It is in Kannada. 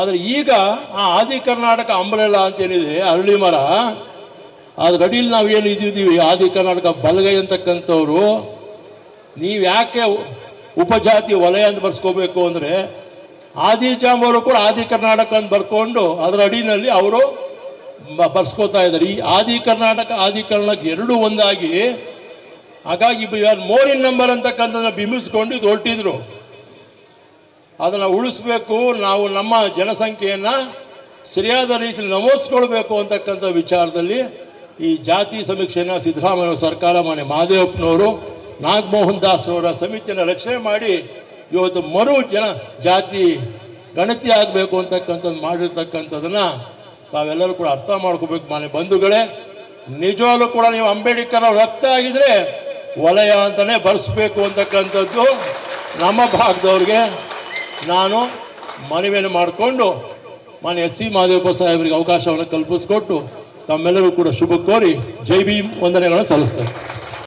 ಆದರೆ ಈಗ ಆ ಆದಿ ಕರ್ನಾಟಕ ಅಂಬ್ರೆಲಾ ಅಂತೇನಿದೆ ಅರಳಿ ಮರ, ಅದ್ರ ಅಡಿಯಲ್ಲಿ ನಾವು ಏನು ಇದ್ದೀವಿ ಆದಿ ಕರ್ನಾಟಕ ಬಲಗೈ ಅಂತಕ್ಕಂಥವ್ರು, ನೀವು ಯಾಕೆ ಉಪಜಾತಿ ವಲಯ ಅಂತ ಬರ್ಸ್ಕೋಬೇಕು ಅಂದರೆ ಆದಿಜಾಂಬವರು ಕೂಡ ಆದಿ ಕರ್ನಾಟಕ ಅಂತ ಬರ್ಕೊಂಡು ಅದರ ಅಡಿನಲ್ಲಿ ಅವರು ಬರ್ಸ್ಕೋತಾ ಇದ್ದಾರೆ. ಈ ಆದಿ ಕರ್ನಾಟಕ ಆದಿ ಕರ್ನಾಟಕ ಎರಡೂ ಒಂದಾಗಿ, ಹಾಗಾಗಿ ಮೋರ್ ಇನ್ ನಂಬರ್ ಅಂತಕ್ಕಂಥದ್ದನ್ನ ಬಿಂಬಿಸ್ಕೊಂಡು ಇದು ಹೊರಟಿದ್ರು. ಅದನ್ನು ಉಳಿಸ್ಬೇಕು, ನಾವು ನಮ್ಮ ಜನಸಂಖ್ಯೆಯನ್ನು ಸರಿಯಾದ ರೀತಿಯಲ್ಲಿ ನಮೂದಿಸ್ಕೊಳ್ಬೇಕು ಅಂತಕ್ಕಂಥ ವಿಚಾರದಲ್ಲಿ ಈ ಜಾತಿ ಸಮೀಕ್ಷೆಯನ್ನು ಸಿದ್ದರಾಮಯ್ಯ ಸರ್ಕಾರ ಮಾನ್ಯ ಮಹದೇವಪ್ಪನವರು ನಾಗಮೋಹನ್ ದಾಸ್ ಅವರ ಸಮಿತಿಯನ್ನು ರಚನೆ ಮಾಡಿ ಇವತ್ತು ಜಾತಿ ಗಣತಿ ಆಗಬೇಕು ಅಂತಕ್ಕಂಥದ್ದು ಮಾಡಿರ್ತಕ್ಕಂಥದ್ದನ್ನು ತಾವೆಲ್ಲರೂ ಕೂಡ ಅರ್ಥ ಮಾಡ್ಕೋಬೇಕು. ಮಾನ್ಯ ಬಂಧುಗಳೇ, ನಿಜವಾಗ್ಲೂ ಕೂಡ ನೀವು ಅಂಬೇಡ್ಕರ್ ಅವ್ರ ರಕ್ತ ಆಗಿದ್ರೆ ವಲಯ ಅಂತಲೇ ಬರೆಸ್ಬೇಕು ಅಂತಕ್ಕಂಥದ್ದು ನಮ್ಮ ಭಾಗದವ್ರಿಗೆ ನಾನು ಮನವಿಯನ್ನು ಮಾಡಿಕೊಂಡು ಮಾನ್ಯ ಎಸ್ ಸಿ ಮಹದೇವಪ್ಪ ಸಾಹೇಬರಿಗೆ ಅವಕಾಶವನ್ನು ಕಲ್ಪಿಸಿಕೊಟ್ಟು ತಮ್ಮೆಲ್ಲರೂ ಕೂಡ ಶುಭ ಕೋರಿ ಜೈ ಭೀಮ್ ವಂದನೆಗಳನ್ನು ಸಲ್ಲಿಸ್ತೇನೆ.